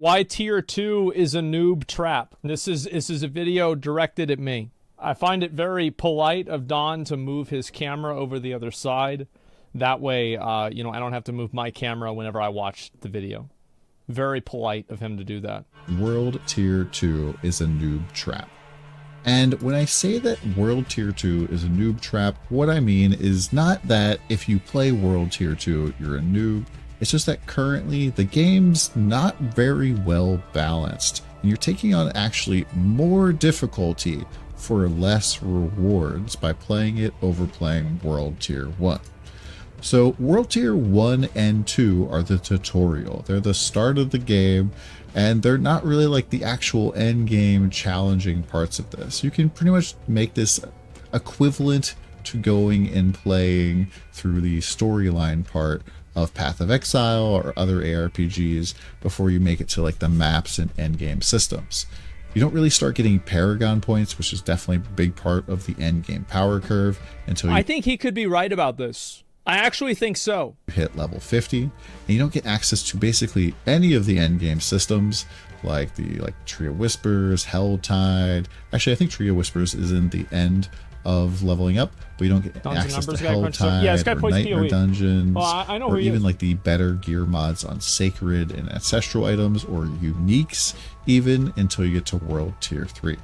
Why tier 2 is a noob trap. This is a video directed at me. I find it very polite of Don to move his camera over the other side. That way, I don't have to move my camera whenever I watch the video. Very polite of him to do that. World Tier 2 is a noob trap. And when I say that World Tier 2 is a noob trap, what I mean is not that if you play World Tier 2, you're a noob. It's just that currently the game's not very well balanced, and you're taking on actually more difficulty for less rewards by playing it over playing World Tier 1. So World Tier 1 and 2 are the tutorial. They're the start of the game, and they're not really like the actual end game challenging parts of this. You can pretty much make this equivalent to going and playing through the storyline part of Path of Exile or other ARPGs before you make it to like the maps and end game systems. You don't really start getting Paragon points, which is definitely a big part of the end game power curve, until I think he could be right about this. I actually think so. Hit level 50, and you don't get access to basically any of the end game systems like the Tree of Whispers, Helltide. Actually, I think Tree of Whispers is in the end of leveling up, but you don't get access to Helltide or Nightmare Dungeons, I know or even like the better gear mods on Sacred and Ancestral items or Uniques, even until you get to World Tier 3.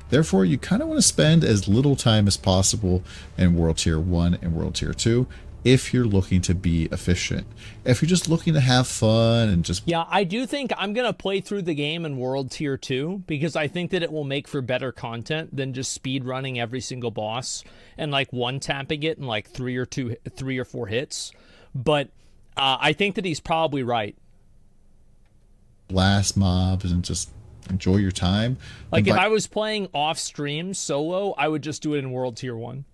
Therefore, you kind of want to spend as little time as possible in World Tier 1 and World Tier 2 if you're looking to be efficient. If you're just looking to have fun and just... Yeah, I do think I'm going to play through the game in World Tier 2 because I think that it will make for better content than just speed running every single boss and like one-tapping it in like 3 or 4 hits. But I think that he's probably right. Blast mobs and just enjoy your time. Like if I was playing off stream solo, I would just do it in World Tier 1.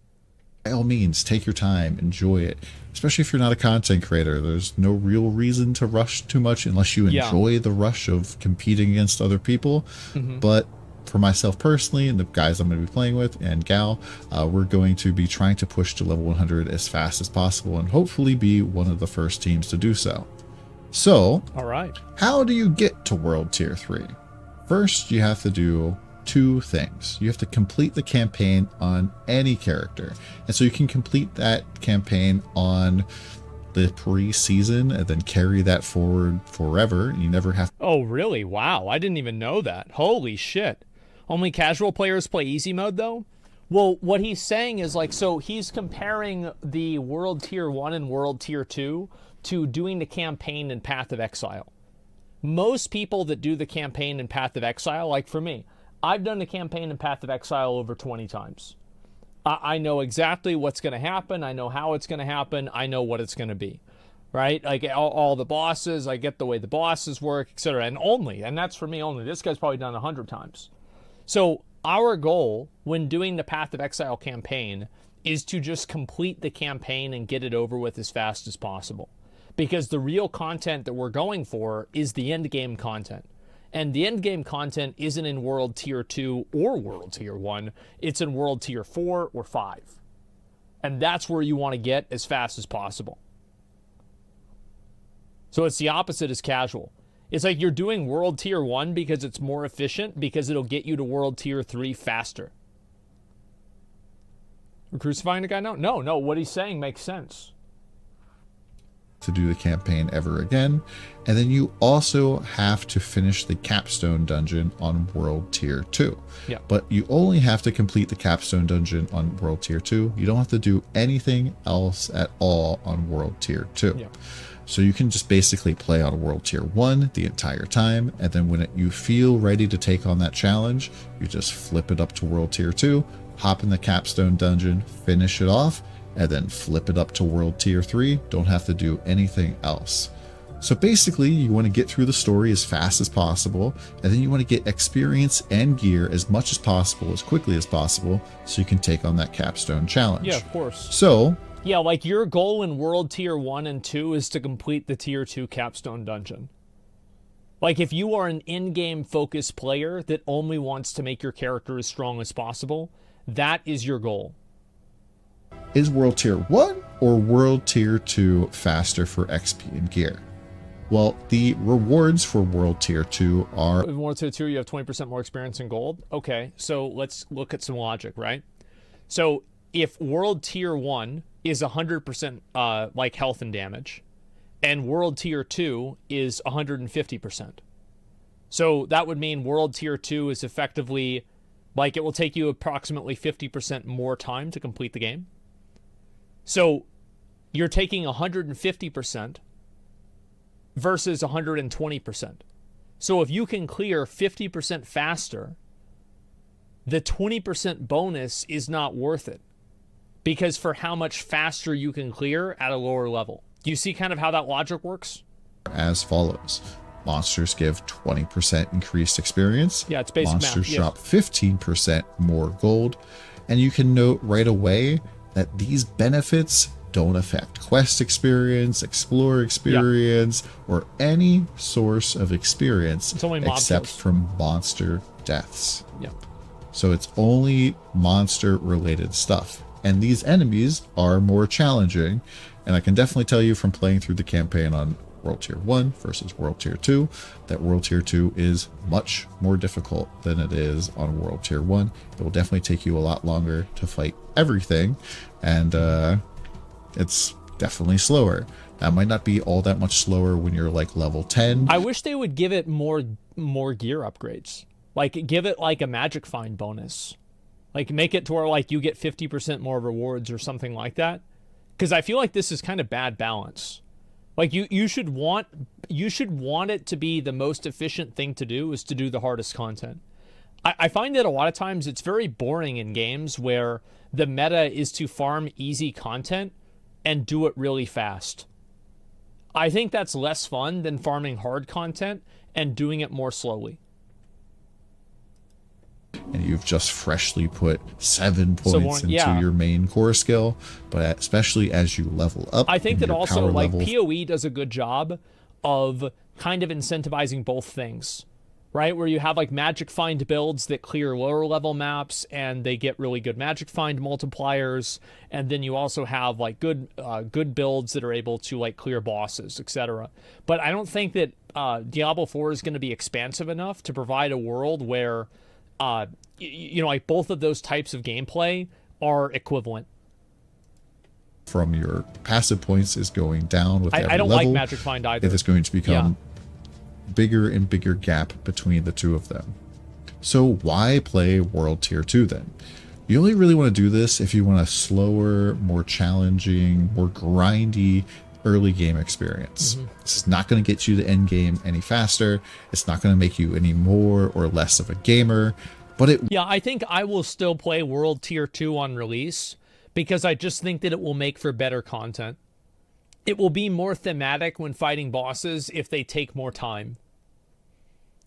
By all means, take your time, enjoy it. Especially if you're not a content creator, there's no real reason to rush too much unless you enjoy the rush of competing against other people. But for myself personally, and the guys I'm going to be playing with, and Gal, we're going to be trying to push to level 100 as fast as possible and hopefully be one of the first teams to do so. So, all right, how do you get to World Tier 3? First, you have to do 2 things. You have to complete the campaign on any character, and so you can complete that campaign on the pre-season and then carry that forward forever. You never have... Oh really? Wow, I didn't even know that. Holy shit. Only casual players play easy mode though? Well, what he's saying is like, so he's comparing the World Tier 1 and World Tier 2 to doing the campaign in Path of Exile. Most people that do the campaign in Path of Exile, like for me, I've done the campaign in Path of Exile over 20 times. I know exactly what's going to happen. I know how it's going to happen. I know what it's going to be, right? Like all the bosses, I get the way the bosses work, etc. And that's for me only. This guy's probably done 100 times. So our goal when doing the Path of Exile campaign is to just complete the campaign and get it over with as fast as possible. Because the real content that we're going for is the end game content. And the end game content isn't in World Tier 2 or World Tier 1. It's in World Tier 4 or 5. And that's where you want to get as fast as possible. So it's the opposite as casual. It's like you're doing World Tier 1 because it's more efficient, because it'll get you to World Tier 3 faster. We're crucifying the guy now? No, what he's saying makes sense. To do the campaign ever again, and then you also have to finish the capstone dungeon on World Tier 2. Yeah. But you only have to complete the capstone dungeon on World Tier 2. You don't have to do anything else at all on World Tier 2. Yeah. So you can just basically play on World Tier 1 the entire time, and then when you feel ready to take on that challenge, you just flip it up to World Tier 2, hop in the capstone dungeon, finish it off, and then flip it up to World Tier 3. Don't have to do anything else. So basically, you want to get through the story as fast as possible, and then you want to get experience and gear as much as possible, as quickly as possible, so you can take on that capstone challenge. Yeah, of course. So... yeah, like your goal in World Tier 1 and 2 is to complete the Tier 2 capstone dungeon. Like if you are an in-game focused player that only wants to make your character as strong as possible, that is your goal. Is World Tier 1 or World Tier 2 faster for XP and gear? Well, the rewards for World Tier 2 are... In World Tier 2, you have 20% more experience in gold. Okay, so let's look at some logic, right? So if World Tier 1 is 100% like health and damage, and World Tier 2 is 150%. So that would mean World Tier 2 is effectively, like, it will take you approximately 50% more time to complete the game. So you're taking 150% versus 120%. So if you can clear 50% faster, the 20% bonus is not worth it, because for how much faster you can clear at a lower level. Do you see kind of how that logic works? As follows. Monsters give 20% increased experience. Yeah, it's basic math. Monsters drop 15% more gold. And you can note right away that these benefits don't affect quest experience, explorer experience, or any source of experience except from monster deaths. Yeah. So it's only monster related stuff. And these enemies are more challenging. And I can definitely tell you from playing through the campaign on World Tier 1 versus World Tier 2 that World Tier 2 is much more difficult than it is on World Tier 1. It will definitely take you a lot longer to fight everything, and it's definitely slower. That might not be all that much slower when you're like level 10. I wish they would give it more gear upgrades. Like, give it like a magic find bonus. Like, make it to where like you get 50% more rewards or something like that. Because I feel like this is kind of bad balance. Like, you should want it to be the most efficient thing to do is to do the hardest content. I find that a lot of times it's very boring in games where the meta is to farm easy content and do it really fast. I think that's less fun than farming hard content and doing it more slowly. And you've just freshly put 7 points into your main core skill, but especially as you level up. I think that also, like, PoE does a good job of kind of incentivizing both things, right? Where you have like magic find builds that clear lower level maps and they get really good magic find multipliers, and then you also have like good builds that are able to like clear bosses, etc. But I don't think that Diablo 4 is going to be expansive enough to provide a world where you know, like both of those types of gameplay are equivalent. From your passive points is going down with every level. I don't like Magic Find either. It is going to become bigger and bigger gap between the two of them. So why play World Tier 2 then? You only really want to do this if you want a slower, more challenging, more grindy early game experience. This is not going to get you the end game any faster. It's not going to make you any more or less of a gamer, but I think I will still play World Tier 2 on release because I just think that it will make for better content. It will be more thematic when fighting bosses if they take more time,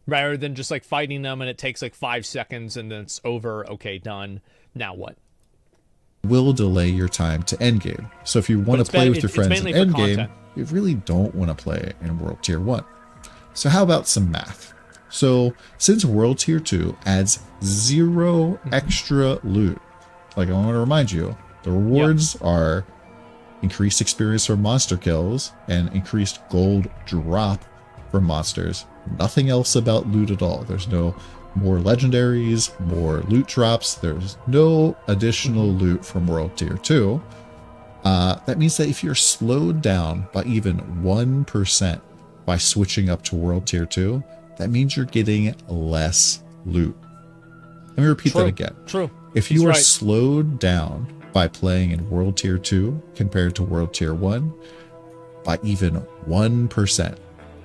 rather than just like fighting them and it takes like 5 seconds and then it's over. Okay, done. Now what? Will delay your time to endgame. So if you want to play with your friends in endgame, you really don't want to play in World Tier 1. So how about some math? So since World Tier 2 adds 0 extra loot, like I want to remind you, the rewards are increased experience from monster kills and increased gold drop from monsters. Nothing else about loot at all. There's no more legendaries, more loot drops. There's no additional loot from World Tier 2. That means that if you're slowed down by even 1% by switching up to World Tier 2, that means you're getting less loot. Let me repeat that again. If you are slowed down by playing in World Tier 2 compared to World Tier 1 by even 1%,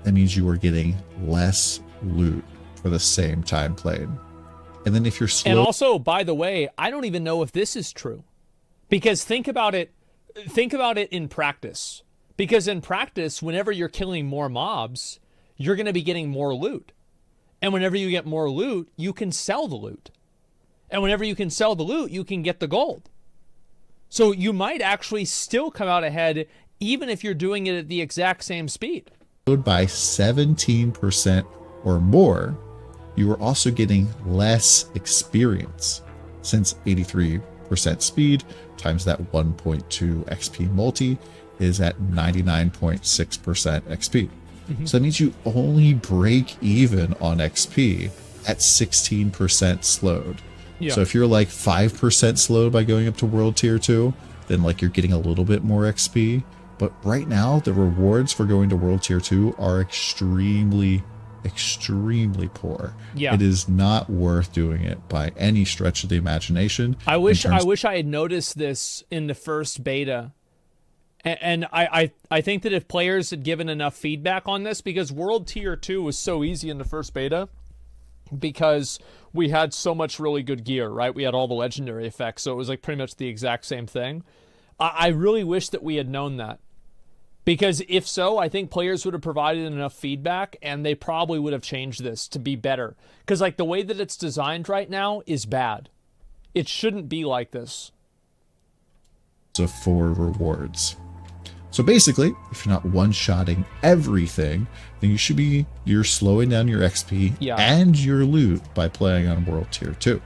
that means you are getting less loot for the same time played. And then if you're slow... And also, by the way, I don't even know if this is true. Because think about it in practice. Because in practice, whenever you're killing more mobs, you're going to be getting more loot. And whenever you get more loot, you can sell the loot. And whenever you can sell the loot, you can get the gold. So you might actually still come out ahead even if you're doing it at the exact same speed. By 17% or more, you are also getting less experience, since 83% speed times that 1.2 XP multi is at 99.6% XP. So that means you only break even on XP at 16% slowed. Yeah. So if you're like 5% slowed by going up to World Tier 2, then like you're getting a little bit more XP. But right now, the rewards for going to World Tier 2 are extremely poor. Yeah. It is not worth doing it by any stretch of the imagination. I wish I had noticed this in the first beta. And I think that if players had given enough feedback on this, because World Tier 2 was so easy in the first beta, because we had so much really good gear, right? We had all the legendary effects, so it was like pretty much the exact same thing. I really wish that we had known that. Because if so, I think players would have provided enough feedback and they probably would have changed this to be better. Because like the way that it's designed right now is bad. It shouldn't be like this. So for rewards. So basically, if you're not one-shotting everything, then you're slowing down your XP and your loot by playing on World Tier 2.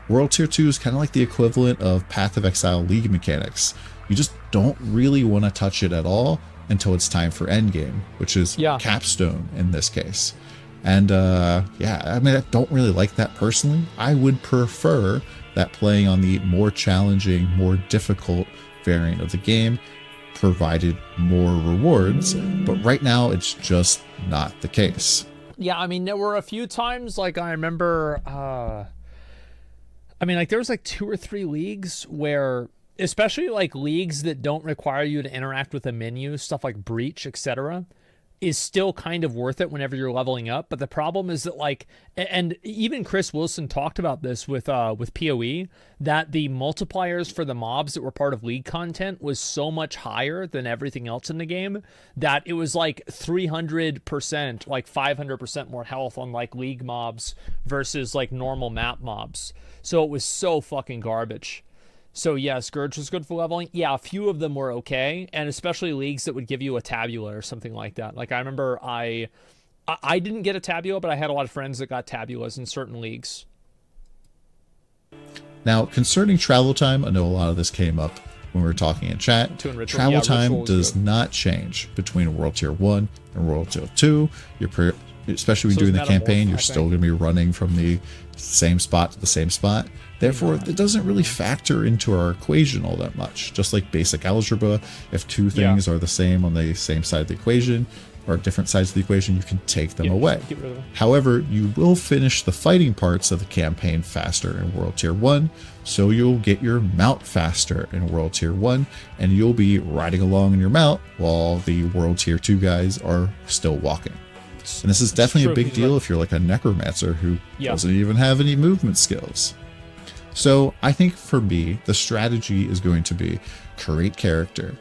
World Tier 2 is kind of like the equivalent of Path of Exile League mechanics. You just don't really want to touch it at all until it's time for endgame, which is capstone in this case. And I mean, I don't really like that personally. I would prefer that playing on the more challenging, more difficult variant of the game provided more rewards, but right now it's just not the case. Yeah, I mean, there were a few times, like I remember, there was like 2 or 3 leagues where, especially like leagues that don't require you to interact with a menu, stuff like Breach, etc., is still kind of worth it whenever you're leveling up. But the problem is that like, and even Chris Wilson talked about this with PoE, that the multipliers for the mobs that were part of league content was so much higher than everything else in the game that it was like 300%, like 500% more health on like league mobs versus like normal map mobs. So it was so fucking garbage. So yeah, Scourge was good for leveling. Yeah, a few of them were okay, and especially leagues that would give you a tabula or something like that. Like I remember I didn't get a tabula, but I had a lot of friends that got tabulas in certain leagues. Now, concerning travel time, I know a lot of this came up when we were talking in chat. Travel time does not change between World Tier 1 and World Tier 2. Especially when you're doing the campaign, you're still going to be running from the same spot to the same spot. Therefore, it doesn't really factor into our equation all that much. Just like basic algebra, if two things are the same on the same side of the equation, or different sides of the equation, you can take them away. However, you will finish the fighting parts of the campaign faster in World Tier 1, so you'll get your mount faster in World Tier 1, and you'll be riding along in your mount while the World Tier 2 guys are still walking. And this is definitely a big deal if you're like a necromancer who doesn't even have any movement skills. So I think for me, the strategy is going to be create character,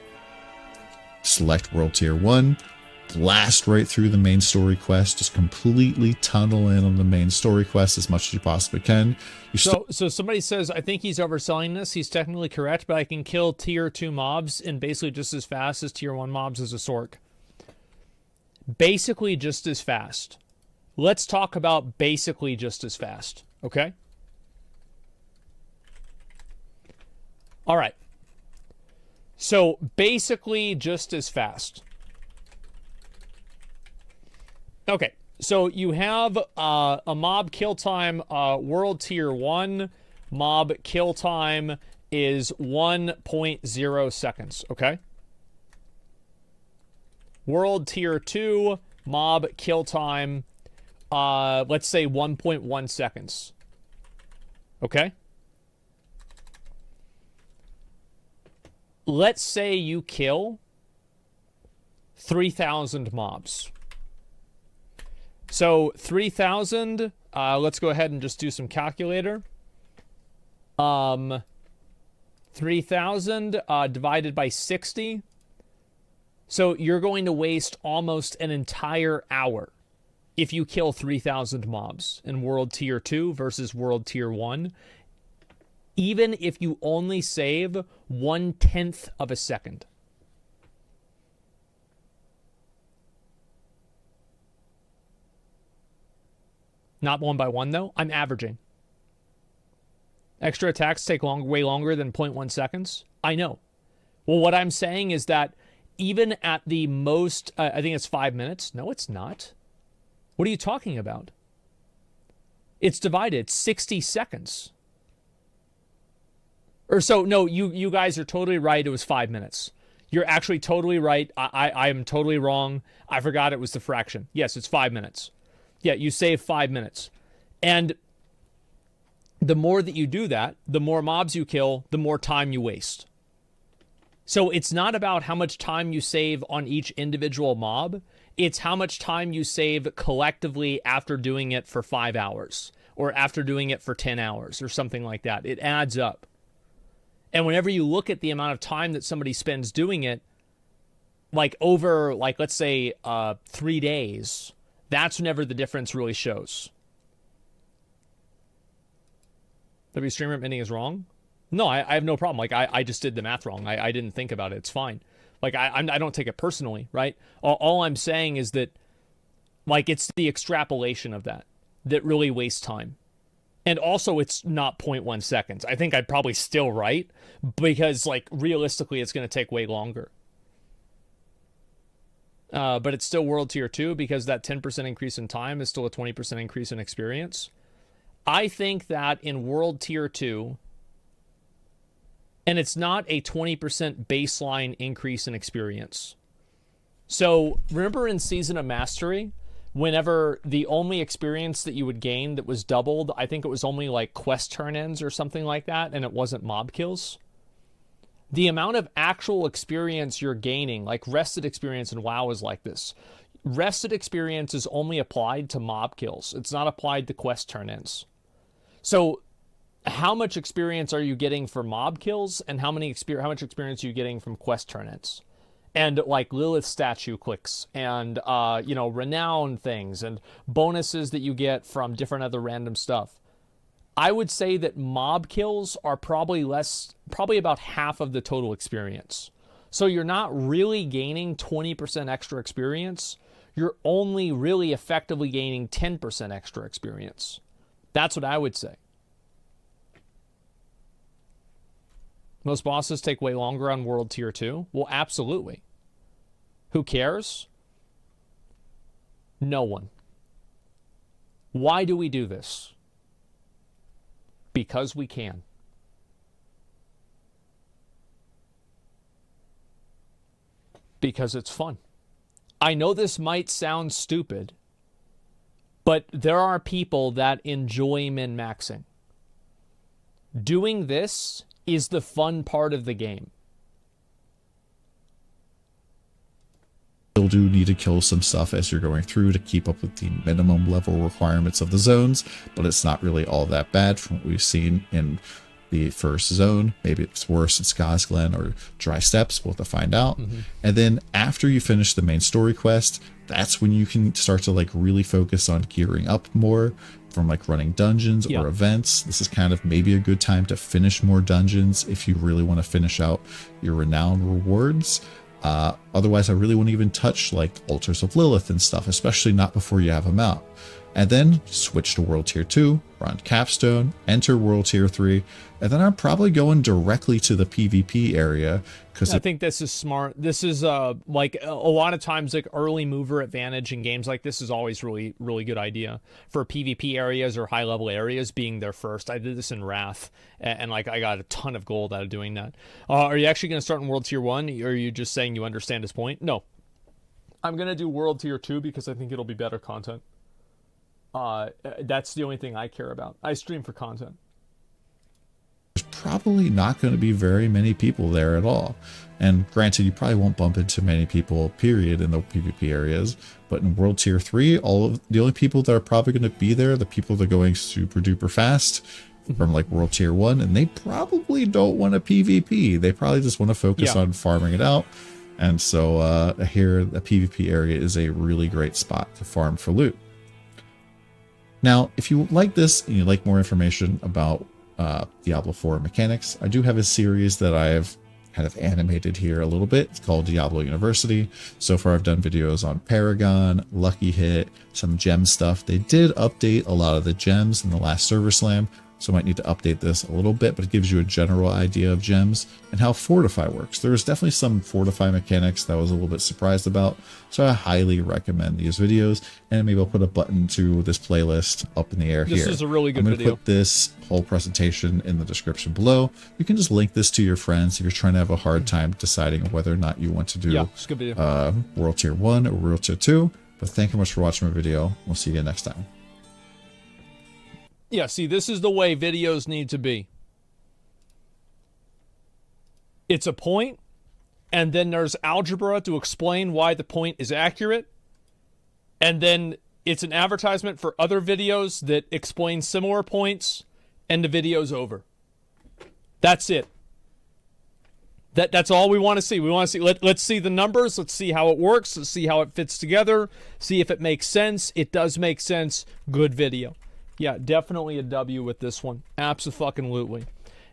select World Tier 1, blast right through the main story quest, just completely tunnel in on the main story quest as much as you possibly can. So somebody says, I think he's overselling this. He's technically correct, but I can kill Tier 2 mobs in basically just as fast as Tier 1 mobs as a Sork. Basically just as fast. Let's talk about basically just as fast, okay? All right. So basically just as fast. Okay. So you have a mob kill time, World Tier 1. Mob kill time is 1.0 seconds, okay? World Tier 2, mob kill time, let's say 1.1 seconds. Okay? Let's say you kill 3,000 mobs. So 3,000, let's go ahead and just do some calculator. 3,000 divided by 60. So you're going to waste almost an entire hour if you kill 3,000 mobs in World Tier 2 versus World Tier 1. Even if you only save 1/10 of a second. Not 1 by 1, though. I'm averaging. Extra attacks take way longer than 0.1 seconds. I know. Well, what I'm saying is that even at the most, I think it's 5 minutes. No, it's not. What are you talking about? It's divided 60 seconds. Or so, no, you guys are totally right. It was 5 minutes. You're actually totally right. I am totally wrong. I forgot it was the fraction. Yes, it's 5 minutes. Yeah, you save 5 minutes. And the more that you do that, the more mobs you kill, the more time you waste. So it's not about how much time you save on each individual mob. It's how much time you save collectively after doing it for 5 hours or after doing it for 10 hours or something like that. It adds up. And whenever you look at the amount of time that somebody spends doing it, like over, like, let's say 3 days, that's whenever the difference really shows. W streamer admitting is wrong? No, I have no problem. Like, I just did the math wrong. I didn't think about it. It's fine. Like, I don't take it personally, right? All I'm saying is that, like, it's the extrapolation of that really wastes time. And also, it's not 0.1 seconds. I think I'd probably still right, because, like, realistically, it's going to take way longer. But it's still World Tier 2, because that 10% increase in time is still a 20% increase in experience. I think that in World Tier 2, and it's not a 20% baseline increase in experience. So, remember in Season of Mastery, whenever the only experience that you would gain that was doubled, I think it was only like quest turn-ins or something like that, and it wasn't mob kills. The amount of actual experience you're gaining, like rested experience in WoW is like this. Rested experience is only applied to mob kills. It's not applied to quest turn-ins. So how much experience are you getting for mob kills, and how much experience are you getting from quest turn-ins? And like Lilith statue clicks, and renown things, and bonuses that you get from different other random stuff. I would say that mob kills are probably about half of the total experience. So you're not really gaining 20% extra experience. You're only really effectively gaining 10% extra experience. That's what I would say. Most bosses take way longer on World Tier 2. Well, absolutely. Who cares? No one. Why do we do this? Because we can. Because it's fun. I know this might sound stupid, but there are people that enjoy min-maxing. Doing this is the fun part of the game. Still do need to kill some stuff as you're going through to keep up with the minimum level requirements of the zones, but it's not really all that bad from what we've seen in the first zone. Maybe it's worse in Ska's Glen or Dry Steps. We'll have to find out. And then after you finish the main story quest, that's when you can start to like really focus on gearing up more from like running dungeons or events. This is kind of maybe a good time to finish more dungeons if you really want to finish out your renown rewards. Otherwise, I really wouldn't even touch like Altars of Lilith and stuff, especially not before you have them out. And then switch to World Tier 2, run Capstone, enter World Tier 3, and then I'm probably going directly to the PvP area. Because I think this is smart. This is like a lot of times like early mover advantage in games like this is always really, really good idea for PvP areas or high level areas being there first. I did this in Wrath, and like I got a ton of gold out of doing that. Are you actually going to start in World Tier 1, or are you just saying you understand his point? No. I'm going to do World Tier 2 because I think it'll be better content. That's the only thing I care about. I stream for content. There's probably not going to be very many people there at all. And granted, you probably won't bump into many people, period, in the PvP areas. But in World Tier 3, the only people that are probably going to be there, the people that are going super duper fast from like World Tier 1, and they probably don't want a PvP. They probably just want to focus on farming it out. And so here, the PvP area is a really great spot to farm for loot. Now, if you like this and you like more information about Diablo 4 mechanics, I do have a series that I've kind of animated here a little bit. It's called Diablo University. So far, I've done videos on Paragon, Lucky Hit, some gem stuff. They did update a lot of the gems in the last Server Slam. so I might need to update this a little bit, but it gives you a general idea of gems and how Fortify works. There's definitely some Fortify mechanics that I was a little bit surprised about, so I highly recommend these videos, and maybe I'll put a button to this playlist up in the air here. This is a really good I'm video. going to put this whole presentation in the description below. You can just link this to your friends if you're trying to have a hard time deciding whether or not you want to do it's a good video. World Tier 1 or World Tier 2. But thank you much for watching my video. We'll see you again next time. Yeah, see, this is the way videos need to be. It's a point, and then there's algebra to explain why the point is accurate, and then it's an advertisement for other videos that explain similar points, and the video's over. That's it. That's all we want to see. We want to see. Let's see the numbers. Let's see how it works. Let's see how it fits together. See if it makes sense. It does make sense. Good video. Yeah, definitely a W with this one. Abso-fucking-lutely.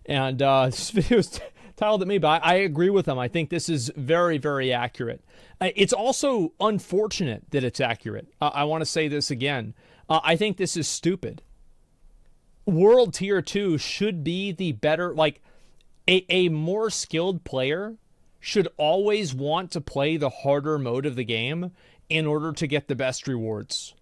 And this video is titled at me, but I agree with them. I think this is very, very accurate. It's also unfortunate that it's accurate. I want to say this again. I think this is stupid. World Tier 2 should be the better, like, a more skilled player should always want to play the harder mode of the game in order to get the best rewards.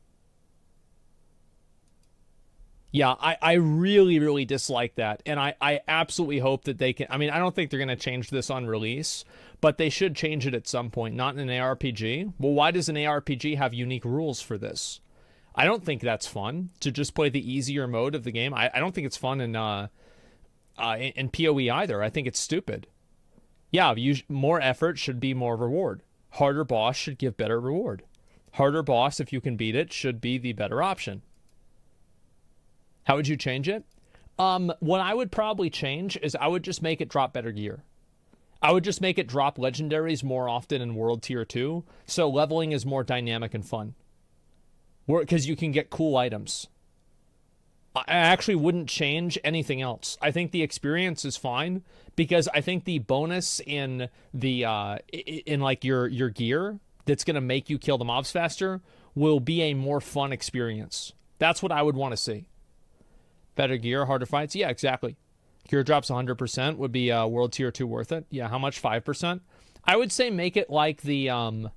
Yeah, I really, really dislike that. And I absolutely hope that they can... I mean, I don't think they're going to change this on release, but they should change it at some point, not in an ARPG. Well, why does an ARPG have unique rules for this? I don't think that's fun, to just play the easier mode of the game. I don't think it's fun in PoE either. I think it's stupid. Yeah, more effort should be more reward. Harder boss should give better reward. Harder boss, if you can beat it, should be the better option. How would you change it? What I would probably change is I would just make it drop better gear. I would just make it drop legendaries more often in World Tier 2, so leveling is more dynamic and fun. Because you can get cool items. I actually wouldn't change anything else. I think the experience is fine, because I think the bonus in the like your gear that's going to make you kill the mobs faster will be a more fun experience. That's what I would want to see. Better gear, harder fights? Yeah, exactly. Gear drops 100% would be World Tier 2 worth it. Yeah, how much? 5%? I would say make it like the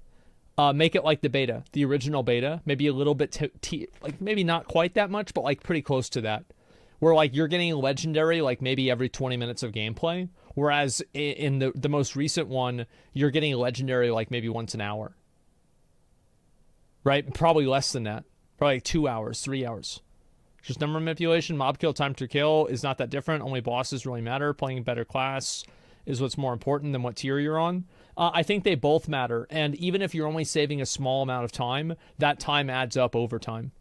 beta, the original beta. Maybe a little bit, like maybe not quite that much, but like pretty close to that. Where like you're getting a legendary like maybe every 20 minutes of gameplay. Whereas in the most recent one, you're getting a legendary like maybe once an hour. Right? Probably less than that. Probably like 2 hours, 3 hours. Just number manipulation, mob kill, time to kill is not that different. Only bosses really matter. Playing a better class is what's more important than what tier you're on. I think they both matter. And even if you're only saving a small amount of time, that time adds up over time.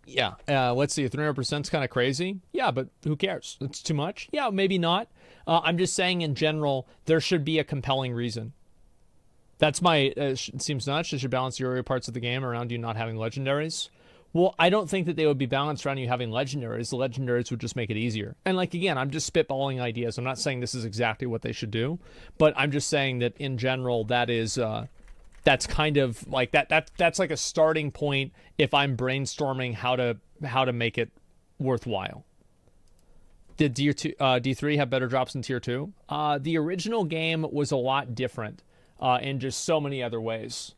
Yeah, let's see. 300% is kind of crazy. Yeah, but who cares? It's too much? Yeah, maybe not. I'm just saying in general, there should be a compelling reason. That's my... it seems nuts. You should balance the earlier parts of the game around you not having legendaries. Well, I don't think that they would be balanced around you having legendaries. The legendaries would just make it easier. And like, again, I'm just spitballing ideas. I'm not saying this is exactly what they should do, but I'm just saying that in general, that is, that's kind of like that's like a starting point if I'm brainstorming how to make it worthwhile. Did D3 have better drops in Tier 2? The original game was a lot different in just so many other ways.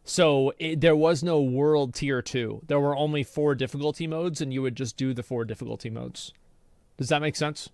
So there was no World Tier 2. There were only 4 difficulty modes, and you would just do the 4 difficulty modes. Does that make sense?